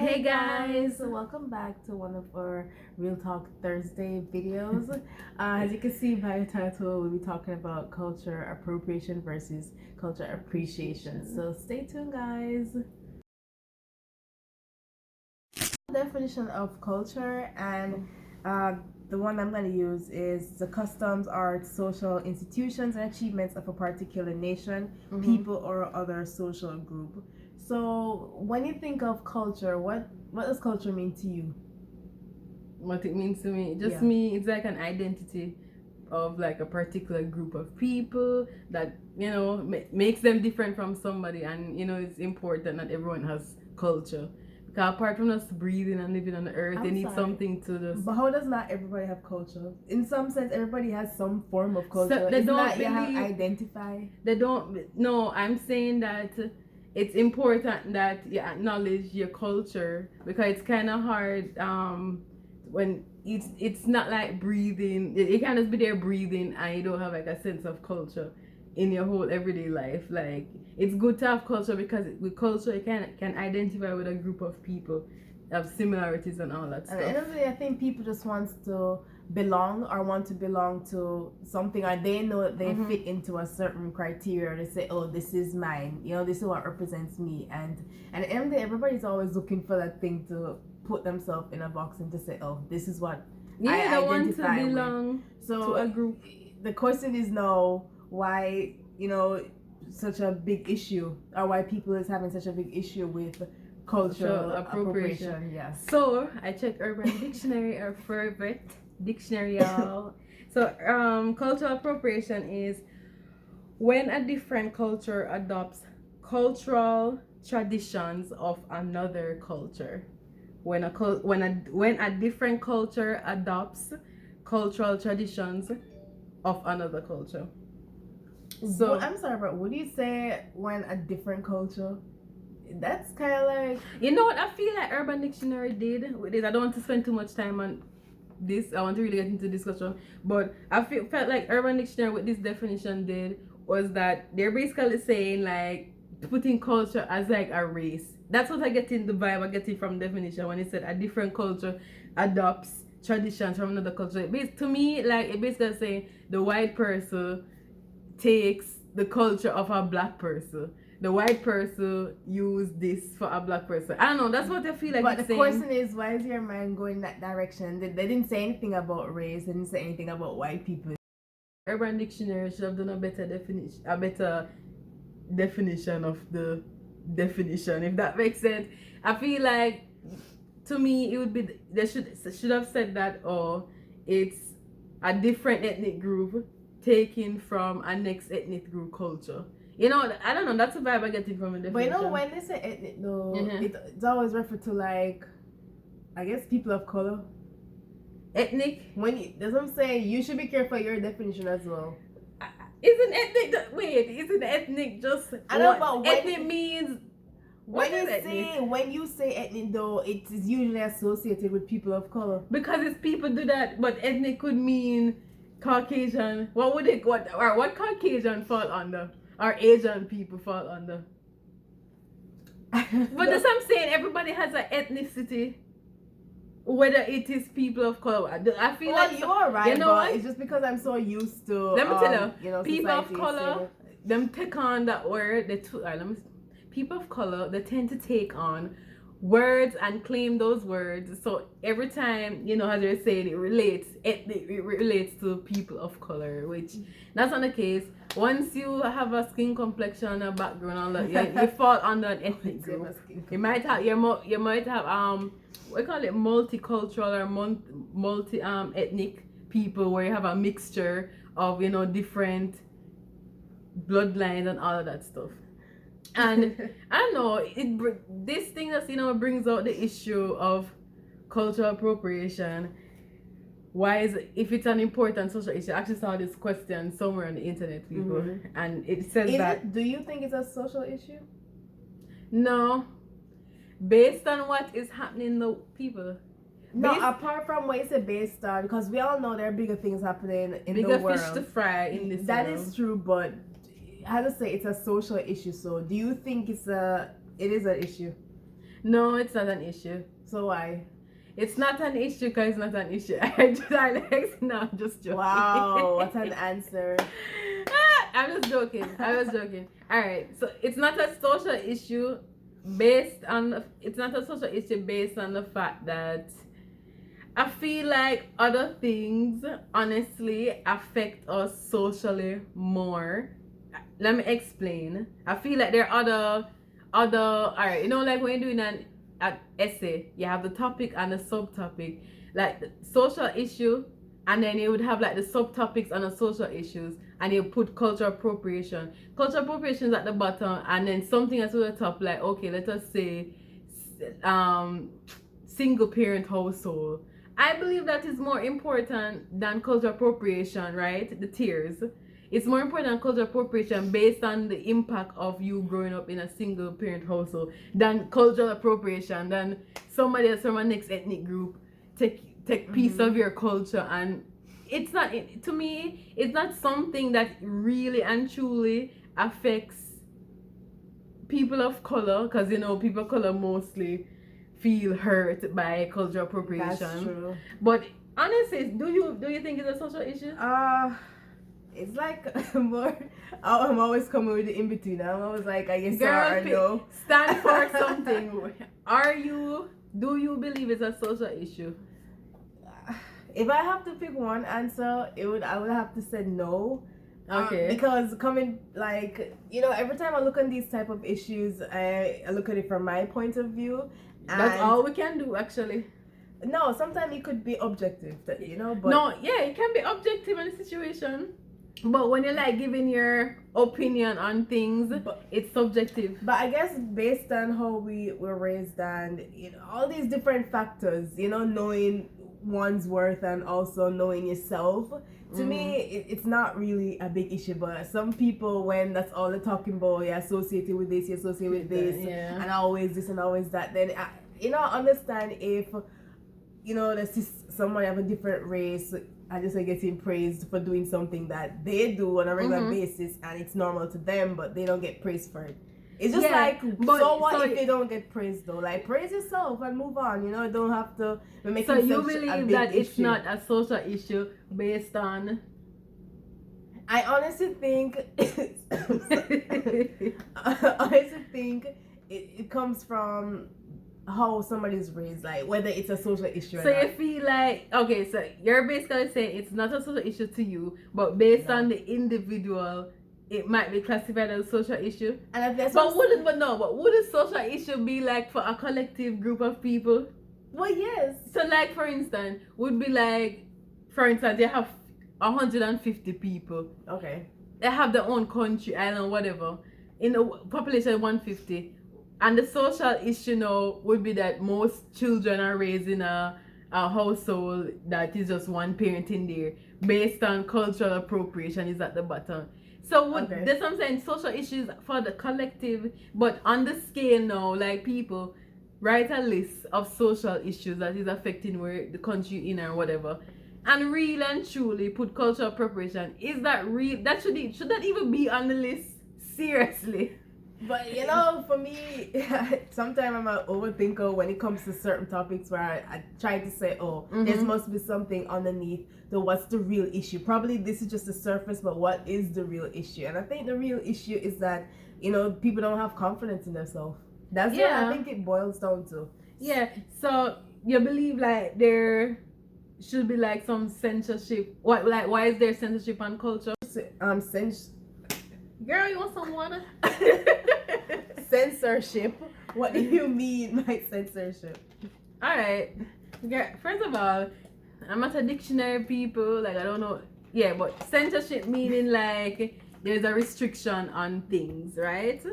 Hey guys, welcome back to one of our Real Talk Thursday videos. As you can see by the title, we'll be talking about culture appropriation versus culture appreciation. So stay tuned, guys. Definition of culture, and the one I'm going to use is the customs, art, social institutions, and achievements of a particular nation, people, or other social group. So, when you think of culture, what does culture mean to you? What it means to me, Yeah. me, it's like an identity of like a particular group of people that makes them different from somebody, and it's important that everyone has culture, because apart from us breathing and living on the earth, they need something to just. But how does not everybody have culture? In some sense, everybody has some form of culture. So they It's don't not you have believe- identify. They don't. No, I'm saying that it's important that you acknowledge your culture, because it's kind of hard when it's not like breathing. You can't just be there breathing and you don't have like a sense of culture in your whole everyday life. Like, it's good to have culture, because with culture you can identify with a group of people, have similarities and all that stuff. At the end of the day, I think people just want to belong, or want to belong to something, or they know that they fit into a certain criteria. They say, oh, this is mine, this is what represents me. And at the end of the day, everybody's always looking for that thing to put themselves in a box and to say, oh, this is what I they want to identify belong to a group. The question is now, why such a big issue, or why people is having such a big issue with cultural appropriation. Yes. So I checked Urban Dictionary, our favorite dictionary, y'all. So cultural appropriation is when a different culture adopts cultural traditions of another culture. When a different culture adopts cultural traditions of another culture. So I'm sorry, but what do you say when a different culture? That's kind of like, what I feel like Urban Dictionary did with this. I don't want to spend too much time on this. I want to really get into discussion, but I felt like Urban Dictionary with this definition did was that they're basically saying, like, putting culture as like a race. That's what I get in the vibe I get it from definition when it said a different culture adopts traditions from another culture. To me, like, it basically saying the white person takes the culture of a black person. The white person use this for a black person. I don't know. That's what I feel like. But it's the saying. question is, why is your mind going that direction? They didn't say anything about race. They didn't say anything about white people. Urban Dictionary should have done a better definition of the definition, if that makes sense. I feel like, to me, it would be, they should have said that, or it's a different ethnic group taken from a next ethnic group culture. I don't know. That's a vibe I get it from a definition. But when they say ethnic, though, it's always referred to, like, I guess, people of color. Ethnic. That's what I'm saying. You should be careful your definition as well. Isn't ethnic just? I know, but ethnic means. When you say ethnic, though, it is usually associated with people of color. Because it's people do that, but ethnic could mean Caucasian. What Caucasian fall under? Or Asian people fall under? But that's what I'm saying. Everybody has an ethnicity, whether it is people of color. I feel like you're right. But it's just because I'm so used to. Let me tell you, people of color, so them take on that word. People of color, they tend to take on words and claim those words. So every time, as you're saying, it relates to people of color, which that's not the case. Once you have a skin complexion, a background, all that, you fall under an ethnic group. You might have what we call it, multicultural or multi ethnic people, where you have a mixture of different bloodlines and all of that stuff. And I don't know, this thing that brings out the issue of cultural appropriation. Why is it, if it's an important social issue? I actually saw this question somewhere on the internet, people, and it says do you think it's a social issue? No, based on what is happening to people. No, apart from what you said, based on, because we all know there are bigger things happening in the world. Bigger fish to fry in this That world. is true, but how to say, it's a social issue. So do you think it is an issue? No, it's not an issue. So why? It's not an issue because it's not an issue. No, I'm just joking. Wow, what an answer. I'm just joking. I was joking. All right. So it's not a social issue based on the fact that I feel like other things honestly affect us socially more. Let me explain. I feel like there are other all right, like when you're doing an essay, you have the topic and the subtopic, like the social issue, and then you would have like the subtopics on the social issues, and you put cultural appropriation. Cultural appropriation is at the bottom, and then something else at the top, like okay, let us say single parent household. I believe that is more important than cultural appropriation, right? The tiers. It's more important than cultural appropriation based on the impact of you growing up in a single parent household than cultural appropriation, than somebody else from a next ethnic group take piece of your culture. And it's not, to me, it's not something that really and truly affects people of color, because people of color mostly feel hurt by cultural appropriation. That's true. But honestly, do you think it's a social issue? It's like more. I'm always coming with the in between. I'm always like, I guess or no. Stand for something. Do you believe it's a social issue? If I have to pick one answer, I would have to say no. Okay. Because coming like every time I look on these type of issues, I look at it from my point of view. That's all we can do, actually. No, sometimes it could be objective, but no, yeah, it can be objective in a situation. But when you're like giving your opinion on things, it's subjective. But I guess based on how we were raised and all these different factors, knowing one's worth and also knowing yourself, to me it's not really a big issue. But some people, when that's all they're talking about, you're associated with this, you're associated with this, and always this and always that, then I understand if someone have a different race, I just getting praised for doing something that they do on a regular basis, and it's normal to them, but they don't get praised for it. It's just so what if they don't get praised though? Like, praise yourself and move on. You don't have to be making so you believe that it's issue. Not a social issue based on. I honestly think. I honestly think it comes from how somebody's raised, like whether it's a social issue or so not. You feel like, okay, so you're basically saying it's not a social issue to you, but based on the individual, it might be classified as a social issue. And would a social issue be like for a collective group of people? Well, yes. So like, for instance, would be like, for instance, they have 150 people. Okay. They have their own country, island, whatever. In the population 150. And the social issue now would be that most children are raised in a household that is just one parent in there, based on cultural appropriation is at the bottom. So that's what I'm saying, social issues for the collective, but on the scale now, like people write a list of social issues that is affecting where the country in or whatever, and real and truly put cultural appropriation. Is that real? Should that even be on the list? Seriously. But for me, sometimes I'm an overthinker when it comes to certain topics where I try to say, there must be something underneath. So what's the real issue? Probably this is just the surface, but what is the real issue? And I think the real issue is that, people don't have confidence in themselves. That's what I think it boils down to. Yeah. So you believe like there should be like some censorship? Why is there censorship on culture? Girl, you want some water? Censorship? What do you mean by censorship? Alright. First of all, I'm not a dictionary people. Like, I don't know. Yeah, but censorship meaning like there's a restriction on things, right?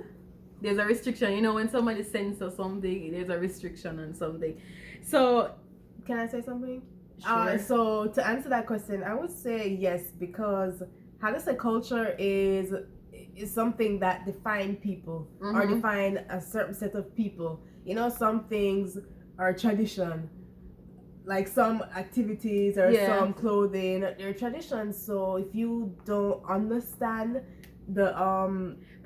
There's a restriction. When somebody censors something, there's a restriction on something. So, can I say something? Sure. So, to answer that question, I would say yes, because how to say culture is something that define people or define a certain set of people. Some things are tradition, like some activities or some clothing, they're traditions. So if you don't understand the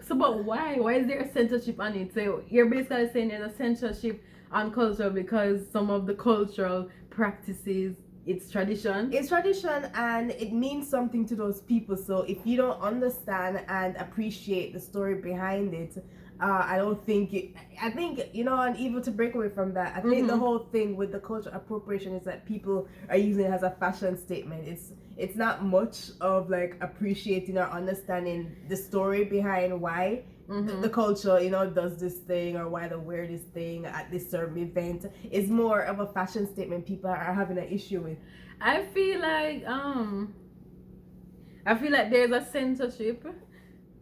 but why is there a censorship on it? So you're basically saying there's a censorship on culture because some of the cultural practices, it's tradition. It's tradition and it means something to those people. So if you don't understand and appreciate the story behind it, I don't think it, I think, you know, and even to break away from that, I think the whole thing with the cultural appropriation is that people are using it as a fashion statement. It's not much of like appreciating or understanding the story behind why the culture, you know, does this thing or why they wear this thing at this certain event. It's more of a fashion statement people are having an issue with. I feel like there's a censorship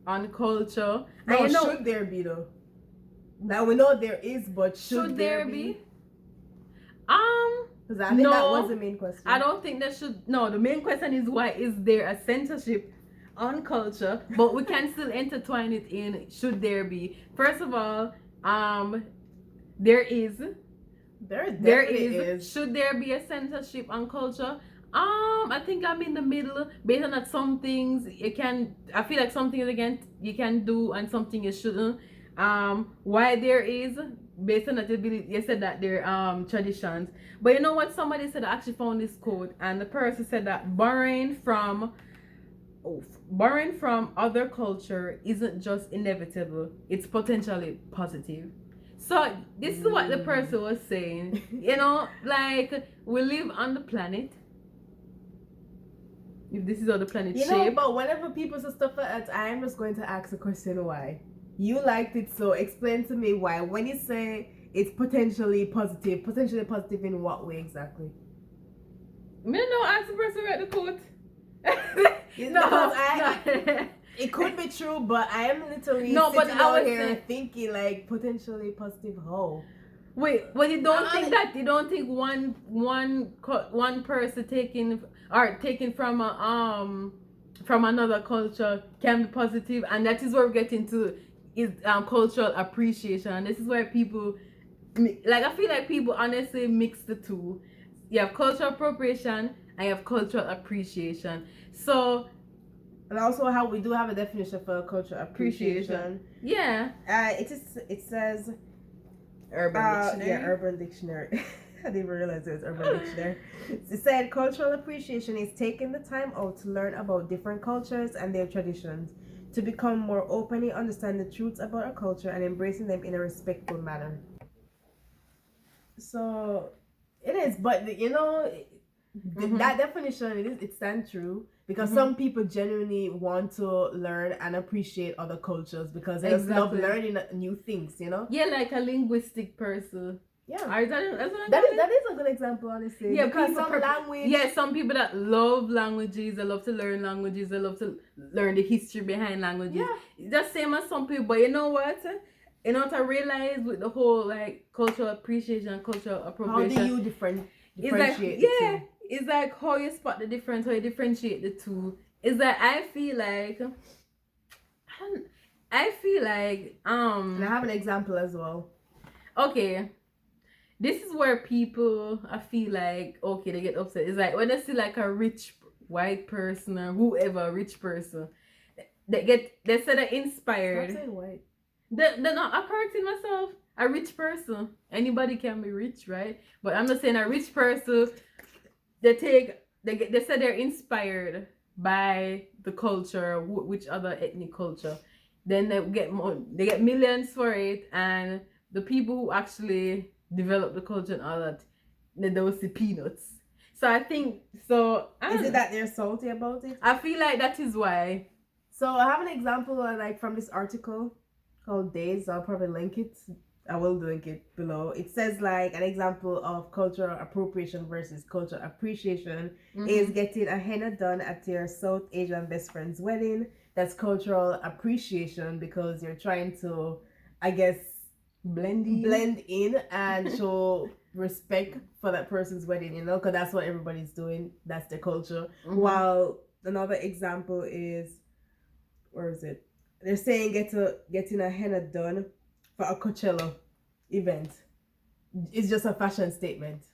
on culture. No, and should there be though? Now we know there is, but should there be? Because I think no, that was the main question. I don't think there should. No, the main question is why is there a censorship on culture? But we can still intertwine it in. Should there be? First of all, there is. There is. Should there be a censorship on culture? I think I'm in the middle. Based on that, some things you can. I feel like some things again you can do, and something you shouldn't. Why there is, based on that, you said that they're traditions. But you know what? Somebody said, I actually found this quote, and the person said that borrowing from other culture isn't just inevitable; it's potentially positive. So this is what the person was saying. You know, like we live on the planet. If this is how the planet You shaped. know, but whenever people say stuff like that, I am just going to ask a question: why? You liked it, so explain to me why. When you say it's potentially positive in what way exactly? Me no ask the person who wrote the quote. No, it could be true, but I am literally sitting out here thinking like potentially positive. How? Wait, but you don't think one person taking from another culture can be positive, and that is where we get into is cultural appreciation. And this is where people like, I feel like people honestly mix the two. You have cultural appropriation and you have cultural appreciation. So, and also how we do have a definition for cultural appreciation. Yeah. It says Urban Dictionary. Yeah, Urban Dictionary. I didn't even realize it was Urban Dictionary. It said cultural appreciation is taking the time out to learn about different cultures and their traditions, to become more openly understand the truths about a culture and embracing them in a respectful manner. So it is, but you know, that definition it stands true because some people genuinely want to learn and appreciate other cultures because they just love learning new things, you know. Yeah, like a linguistic person. Yeah, that is a good example, honestly. Yeah, because some people that love languages, they love to learn languages, they love to learn the history behind languages. Yeah, just same as some people. But you know what? You know what I realized with the whole like cultural appreciation, cultural appropriation. How do you differentiate? It's like how you spot the difference, how you differentiate the two. Is that I feel like and I have an example as well. Okay. This is where people, I feel like, okay, they get upset. It's like when they see like a rich white person or whoever, a rich person, they say they're inspired. Stop saying white. They're not, I'm correcting myself. A rich person. Anybody can be rich, right? But I'm not saying a rich person, they say they're inspired by the culture, which other ethnic culture. Then they get millions for it, and the people who actually develop the culture and all that, then they will see peanuts. So I think is it that they're salty about it? I feel like that is why. So I have an example like from this article called Days. I'll probably link it. I will link it below. It says like an example of cultural appropriation versus cultural appreciation is getting a henna done at your South Asian best friend's wedding. That's cultural appreciation because you're trying to, I guess, blend in and show respect for that person's wedding, you know, because that's what everybody's doing. That's their culture. While another example is, where is it? They're saying getting a henna done for a Coachella event. It's just a fashion statement.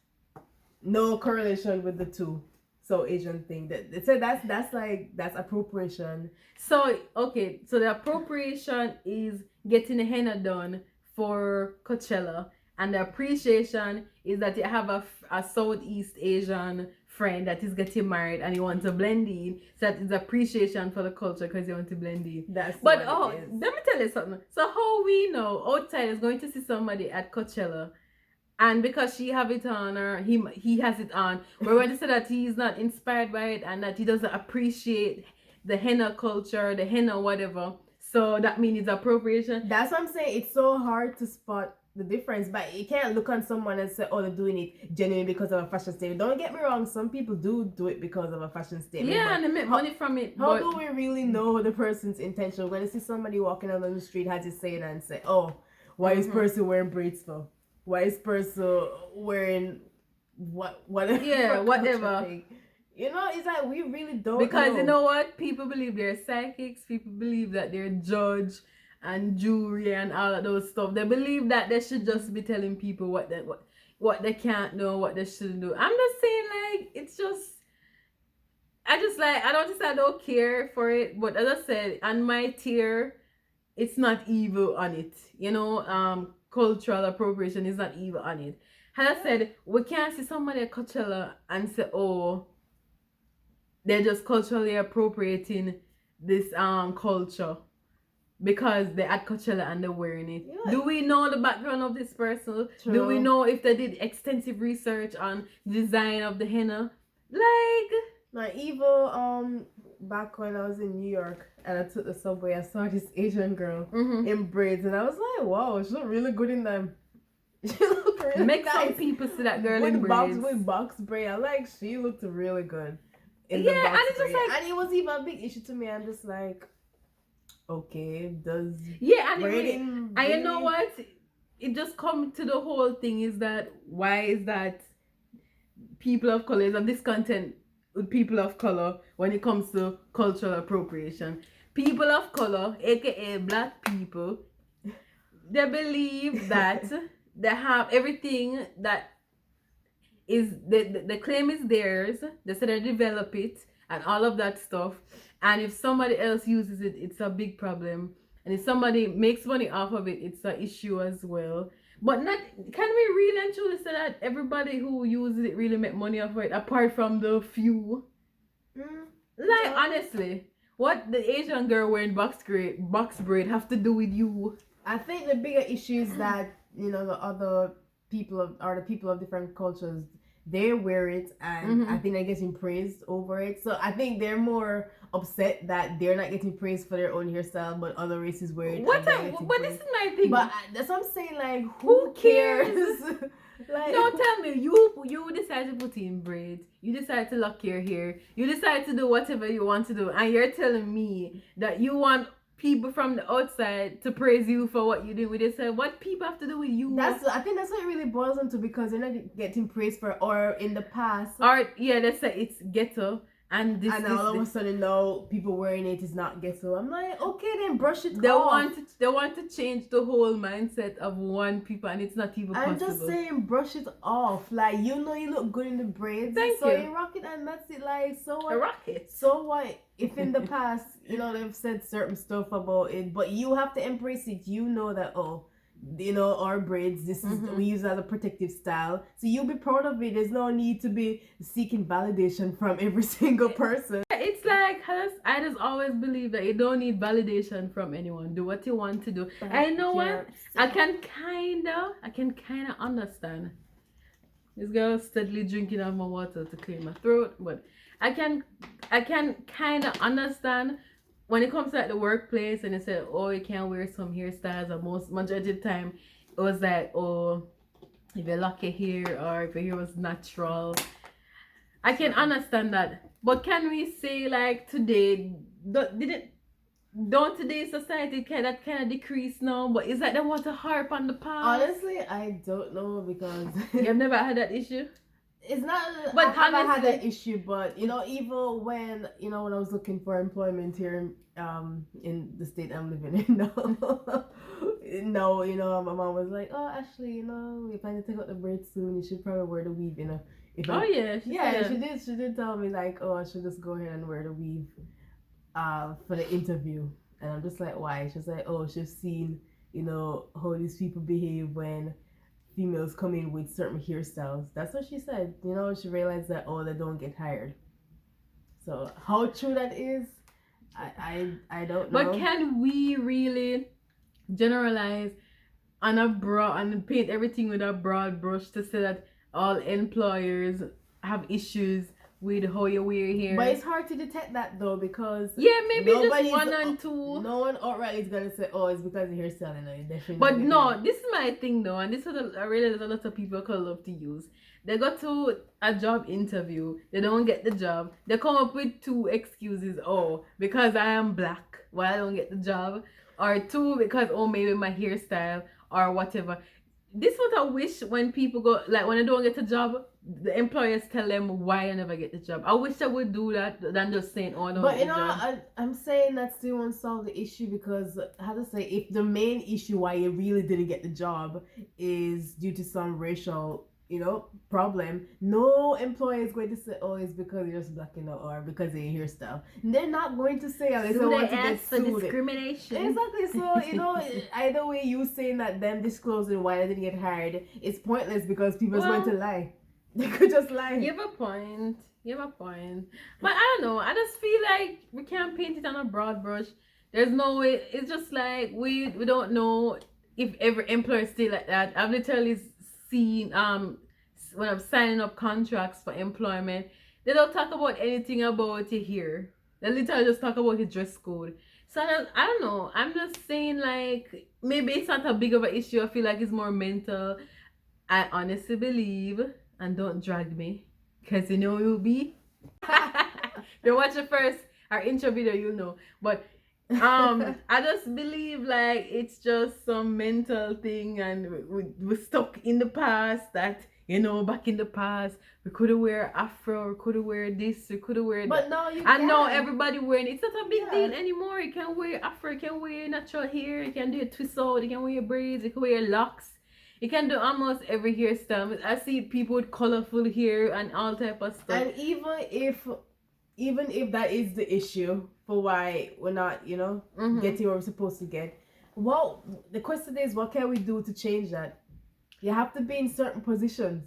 No correlation with the two. So Asian thing. They said that's appropriation. So okay, so the appropriation is getting a henna done for Coachella, And the appreciation is that you have a Southeast Asian friend that is getting married and you want to blend in. So that is appreciation for the culture because you want to blend in. That's But what it is. let me tell you something. So how we know outsiders going to see somebody at Coachella, and because she have it on or he has it on, we're going to say that he's not inspired by it and that he doesn't appreciate the henna culture, the henna whatever. So that means it's appropriation. That's what I'm saying. It's so hard to spot the difference, but you can't look on someone and say, "Oh, they're doing it genuinely because of a fashion statement." Don't get me wrong; some people do it because of a fashion statement. Yeah, and they make money from it. How do we really know the person's intention? We're gonna see somebody walking out on the street, as you say it, and say, "Oh, why is person wearing braids for? Why is person wearing whatever?" Yeah, whatever. Thing? You know, it's like we really don't because know. You know what? People believe they're psychics. People believe that they're judge and jury and all of those stuff. They believe that they should just be telling people what they can't do, what they shouldn't do. I'm just saying, like, it's just I don't care for it. But as I said, on my tier, it's not evil on it. You know, cultural appropriation is not evil on it. As I said, we can't see somebody at Coachella and say, oh, they're just culturally appropriating this culture because they're at Coachella and they're wearing it. Yeah. Do we know the background of this person? True. Do we know if they did extensive research on design of the henna? Like even back when I was in New York and I took the subway, I saw this Asian girl in braids and I was like, wow, she looked really good in them. She looked really Make nice. some people see that girl in braids. With box braid. I like she looked really good. And it's just like, and it was even a big issue to me. I'm just like, okay, does and you know what? It just comes to the whole thing is that why is that people of color is a discontent with people of color when it comes to cultural appropriation. People of color, aka black people, they believe that they have everything that is the claim is theirs. They said they develop it and all of that stuff. And if somebody else uses it, it's a big problem. And if somebody makes money off of it, it's an issue as well. But can we really and truly say that everybody who uses it really make money off of it, apart from the few? Honestly, what the Asian girl wearing box braid have to do with you? I think the bigger issue is that, you know, the other people of different cultures, they wear it and I think they're getting praised over it. So I think they're more upset that they're not getting praised for their own hairstyle, but other races wear it. But this is my thing. But that's what I'm saying. Like, who cares? Like, don't tell me you decide to put in braids. You decide to lock your hair. You decide to do whatever you want to do, and you're telling me that you want people from the outside to praise you for what you do with it. So what people have to do with you? I think that's what it really boils down to, because they're not getting praised for, or in the past, or they say it's ghetto, and all of a sudden now people wearing it is not ghetto. I'm like, okay, then brush it off. They want to change the whole mindset of one people, and it's not even possible. I'm just saying, brush it off. Like, you know, you look good in the braids. Thank you. So you rock it, and that's it. Like, so what? Rock it. So what? If in the past, you know, they've said certain stuff about it, but you have to embrace it. You know that, oh, you know, our braids, this is we use it as a protective style, so you'll be proud of it. There's no need to be seeking validation from every single person. It's like, I just always believe that you don't need validation from anyone. Do what you want to do. I know what I can kind of understand. This girl steadily drinking out my water to clear my throat, but I can kind of understand when it comes to like the workplace and they say, oh, you can't wear some hairstyles, or majority of the time it was like, oh, if you lock your hair or if your hair was natural. I can understand that. But can we say like today, don't today's society kind of decrease now? But is that they want to harp on the past? Honestly, I don't know, because you've never had that issue? It's not, but I haven't had that issue, but you know, even when I was looking for employment here in the state I'm living in now, no, you know, my mom was like, oh, Ashley, you know, we plan to take out the braids soon, you should probably wear the weave, you know. She did tell me like, oh, I should just go ahead and wear the weave for the interview. And I'm just like, why? She's like, oh, she's seen, you know, how these people behave when females come in with certain hairstyles. That's what she said. She realized that they don't get hired. So how true that is, I don't know. But can we really generalize on a broad and paint everything with a broad brush to say that all employers have issues with how you wear hair? But it's hard to detect that though, because maybe just one and two. No one outright is gonna say, "Oh, it's because of hairstyle." Definitely. But no, this is my thing though, and this is what I realize a lot of people could love to use. They go to a job interview, they don't get the job. They come up with two excuses. Oh, because I am black, why I don't get the job, or two, because maybe my hairstyle or whatever. This is what I wish when people go, like when they don't get a job, the employers tell them why I never get the job. I wish I would do that than just saying, "Oh, no." But I'm saying that still won't solve the issue, because how to say, if the main issue why you really didn't get the job is due to some racial problem, no employer is going to say, "Oh, it's because you're just black, or because of your hairstyle." They're not going to say unless they want to get sued. Discrimination. Exactly. So either way, you saying that them disclosing why they didn't get hired, it's pointless, because people's going to lie. They could just lie. You have a point. But I don't know. I just feel like we can't paint it on a broad brush. There's no way. It's just like we don't know if every employer stay like that. I've literally seen when I'm signing up contracts for employment, they don't talk about anything about it here. They literally just talk about the dress code. So I don't know. I'm just saying, like, maybe it's not a big of an issue. I feel like it's more mental. I honestly believe, and don't drag me, because you'll be. You watch it first, our intro video, you'll know. But I just believe like it's just some mental thing, and we're stuck in the past that back in the past we could have wear afro, we could have wear this, we could have wear that. But now you and now everybody wearing, it's not a big deal anymore. You can wear afro, you can wear natural hair, you can do a twist out, you can wear braids, you can wear locks, you can do almost every hairstyle. I see people with colorful hair and all type of stuff. And even if that is the issue for why we're not getting what we're supposed to get, well, the question is, what can we do to change that? You have to be in certain positions.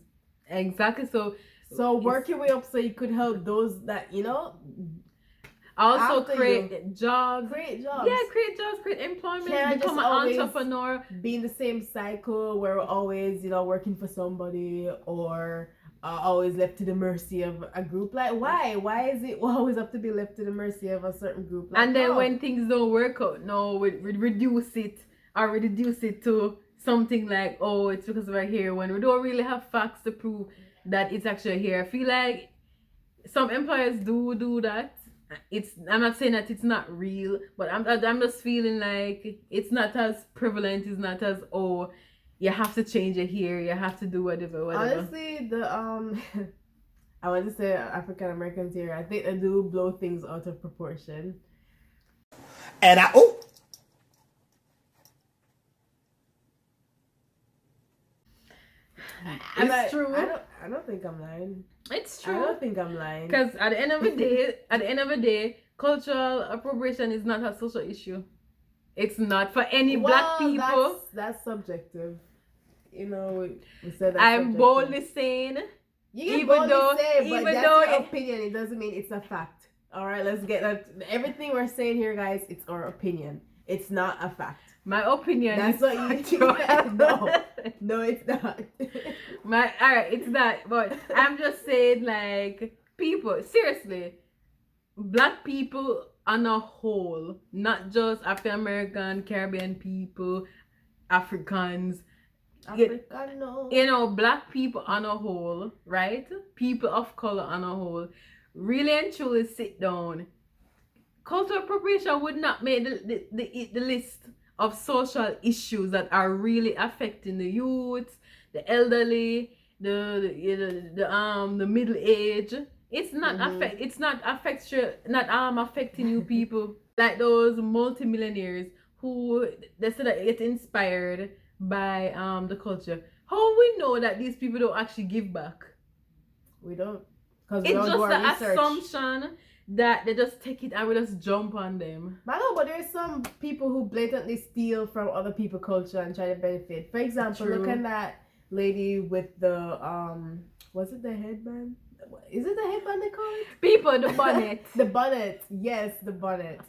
Exactly. So work your way up so you could help those that also create jobs. Create jobs. Yeah, create jobs, create employment, become an entrepreneur. Be in the same cycle where we're always working for somebody, or always left to the mercy of a group. Like, why is it always have to be left to the mercy of a certain group? Like, and then when things don't work out, we reduce it to something like, oh, it's because of our hair, when we don't really have facts to prove that it's actually hair. I feel like some employers do that. I'm not saying that it's not real, but I'm just feeling like it's not as prevalent. It's not as, oh, you have to change your hair, you have to do whatever. Honestly, I want to say African Americans here, I think they do blow things out of proportion. And it's true. I don't think I'm lying. It's true. I don't think I'm lying. Because at the end of the day, cultural appropriation is not a social issue. It's not for any black people. That's subjective. We said that. I'm boldly saying. You can boldly say, but that's your opinion. It doesn't mean it's a fact. All right, let's get that. Everything we're saying here, guys, it's our opinion. It's not a fact. My opinion. That's what you. No, it's not. Alright, it's that. But I'm just saying, like, people, seriously, black people on a whole, not just African American, Caribbean people, Africans. Black people on a whole, right? People of color on a whole, really and truly sit down. Cultural appropriation would not make the list of social issues that are really affecting the youth, the elderly, the middle age. It's not affecting you people like those multimillionaires who they said that get inspired by the culture. How we know that these people don't actually give back? We don't. Because it's just the assumption that they just take it and we just jump on them. I know, but there's some people who blatantly steal from other people's culture and try to benefit. For example, look at that lady with the was it the headband? Is it the headband they call it? People, the bonnet. The bonnet. Yes, the bonnet.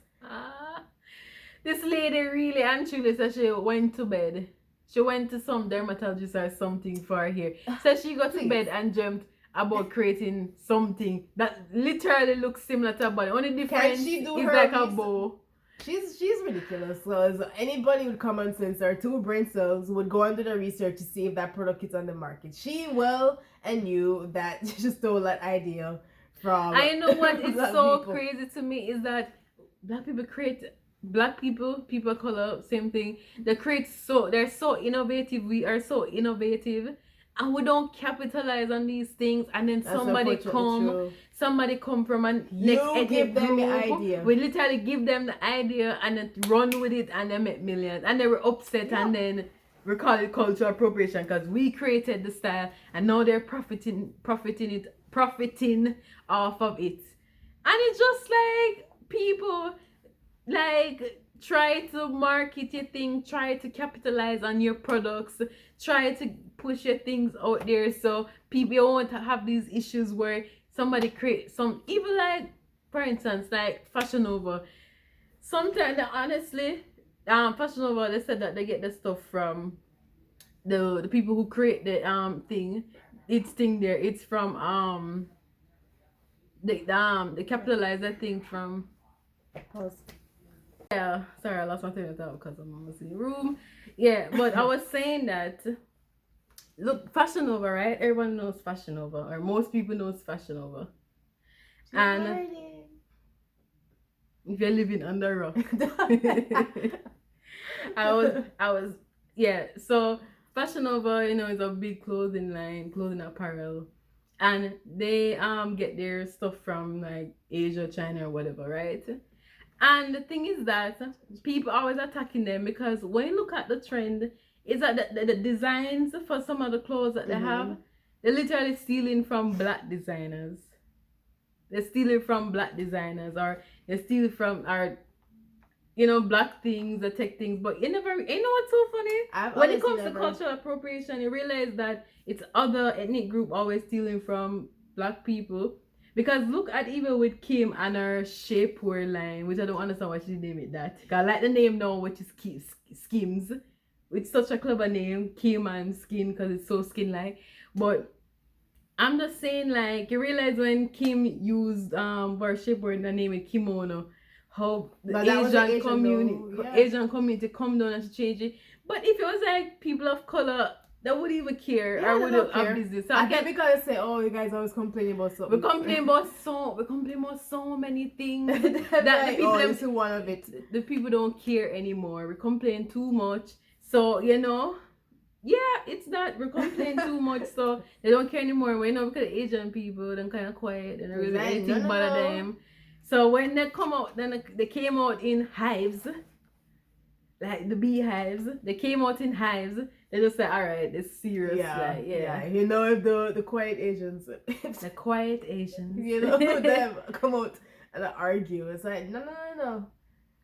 This lady really and truly said she went to bed. She went to some dermatologist or something for her hair. So she got to bed and dreamt about creating something that literally looks similar to a body. Only difference is like a bow. She's ridiculous. So anybody with common sense or two brain cells would go and do the research to see if that product is on the market. She well and knew that she stole that idea from. I know what is so people. crazy to me is that black people of color, same thing. They're so innovative. We are so innovative. And we don't capitalize on these things, and then somebody come from a next ethnic them group. the idea. We literally give them the idea and then run with it, and they make millions, and they were upset, and then we call it cultural appropriation because we created the style, and now they're profiting off of it. And it's just like people like try to market your thing, try to capitalize on your products, try to push your things out there so people won't have these issues where somebody creates some, even like for instance like Fashion Nova. Sometimes honestly, Fashion Nova, they said that they get the stuff from the people who create the thing. It's from they capitalize that thing from. Yeah, sorry, I lost my train of thought because I'm almost in the room. Yeah, but I was saying that, look, Fashion Nova, right? Everyone knows Fashion Nova, or most people knows Fashion Nova. And if you're living under a rock, yeah. So Fashion Nova, is a big clothing line, clothing apparel, and they get their stuff from like Asia, China, or whatever, right? And the thing is that people always attacking them because when you look at the trend, is that the designs for some of the clothes that they have, they're literally stealing from black designers. They're stealing from black designers, or they're stealing from black things, the tech things. But you know what's so funny? When it comes to cultural appropriation, you realize that it's other ethnic group always stealing from black people. Because look at even with Kim and her shapewear line, which I don't understand why she named it that. Cause I like the name now, which is Skims. It's such a clever name, Kim and Skin, because it's so skin-like. But I'm just saying, like, you realize when Kim used for shapewear the name is kimono, how the Asian community come down and change it. But if it was like people of color, they wouldn't even care, or wouldn't have business. So I get because they say, "Oh, you guys always complaining about something." We complain about so many things that like, the people one of it. The people don't care anymore. We complain too much, so it's that we complain too much, so they don't care anymore. Because the Asian people, they're kind of quiet and really anything bother them. So when they come out, then they came out in hives, like the beehives. They came out in hives. They just say, all right, it's serious. Yeah. If the quiet Asians. The quiet Asians. Them come out and argue. It's like, no.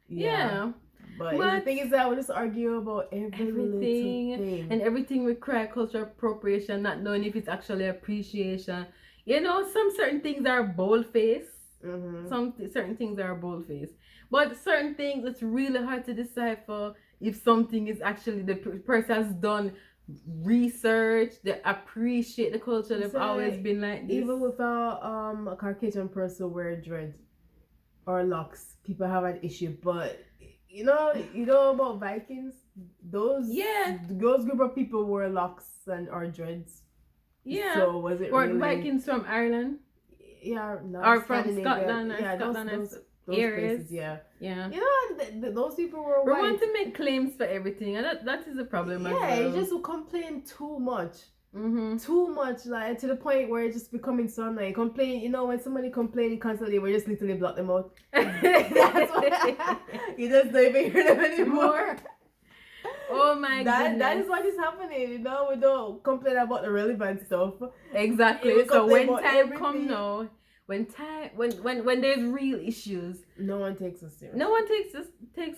Yeah. But the thing is that we just argue about everything. And everything we cry cultural appropriation, not knowing if it's actually appreciation. Some certain things are bold-faced. Some certain things are bold-faced. But certain things, it's really hard to decipher if something is actually the person has done research, they appreciate the culture. They've always been like this. Even without a Caucasian person wearing dreads or locks, people have an issue. But you know about Vikings, those group of people wear locks or dreads. Yeah. So was it really Vikings from Ireland? Yeah, no, or from Scotland or Scotland. Those areas. Places, yeah. Those people were white. We want to make claims for everything, and that is a problem. It's just we complain too much. Too much, like to the point where it's just becoming so annoying. Complain, when somebody complaining constantly, we just literally block them out. That's why you just don't even hear them anymore. Oh my goodness. That is what is happening. We don't complain about the relevant stuff. Exactly. So when time come now. When there's real issues, no one takes us seriously. No one takes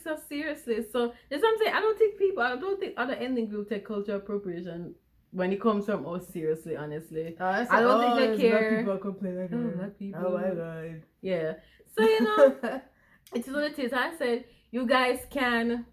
us seriously. So that's what I'm saying. I don't think other ethnic groups take cultural appropriation when it comes from us, seriously, honestly. I I don't think they care. People complain like that. Black people. Oh my god. Yeah. So, you know, it's what it is. I said, you guys can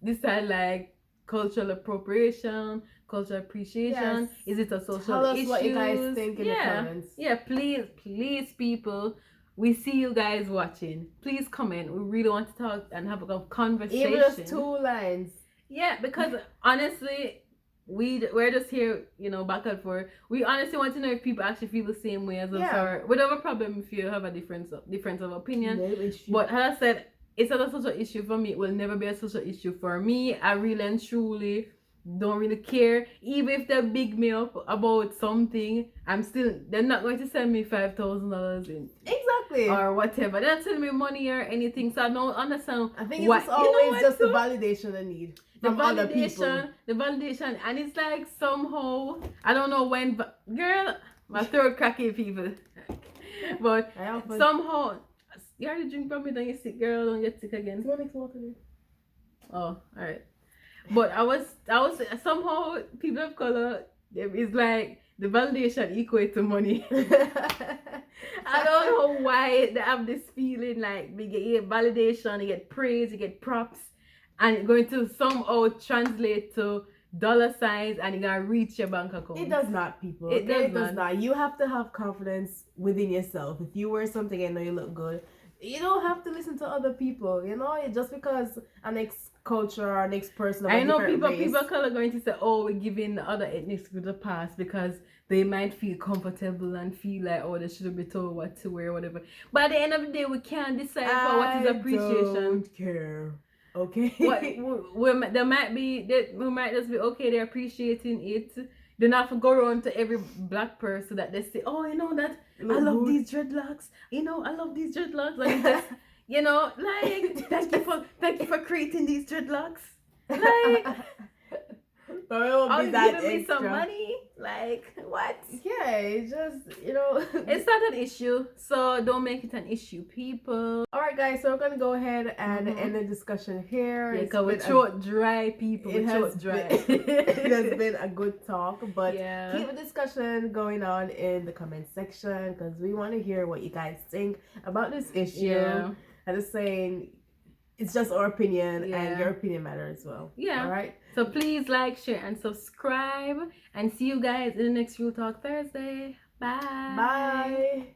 decide like cultural appropriation, cultural appreciation. Yes. Is it a social Tell us issue? what you guys think in the Yeah. comments. Yeah, please, people. We see you guys watching. Please comment. We really want to talk and have a conversation. Even just 2 lines. Yeah, because honestly, we're just here, you know, back and forth. We honestly want to know if people actually feel the same way as us, Yeah. or whatever problem if you have a difference of opinion. No issue. But as I said, it's not a social issue for me. It will never be a social issue for me. I really and truly don't really care. Even if they big me up about something, they're not going to send me $5,000 in. Exactly. Or whatever. They're not sending me money or anything. So I don't understand. I think it's always just the validation I need from other people. The validation. And it's like somehow, I don't know when, but girl, my throat cracking people. But somehow, you already drink from me, don't you sick, girl? Don't get sick again. Oh, alright. But I was somehow people of color, it's like the validation equate to money. I don't know why they have this feeling like we get validation, you get praise, you get props, and it's going to somehow translate to dollar signs and it's gonna reach your bank account. It does not, people. It does not. You have to have confidence within yourself. If you wear something and know you look good, you don't have to listen to other people. You know, just because an next culture or next person of a different race. People of color going to say, oh, we're giving the other ethnic groups a pass because they might feel comfortable and feel like, oh, they should be told what to wear or whatever. But at the end of the day, we can't decide for what is appreciation. I don't care. Okay. We might just be okay. They're appreciating it. They not have to go around to every black person that they say, oh, you know that I love these dreadlocks. You know, I love these dreadlocks. Like this, you know, like thank you for creating these dreadlocks. Like, are you giving me some money? Like, what? Yeah, it's just, you know. It's not an issue, so don't make it an issue, people. Alright, guys, so we're going to go ahead and end the discussion here. Yeah, because we're throat dry, people. It has been a good talk, but yeah, keep a discussion going on in the comment section because we want to hear what you guys think about this issue. Yeah. I'm just saying, it's just our opinion, and your opinion matters as well. Yeah. All right. So please like, share, and subscribe. And see you guys in the next Real Talk Thursday. Bye. Bye.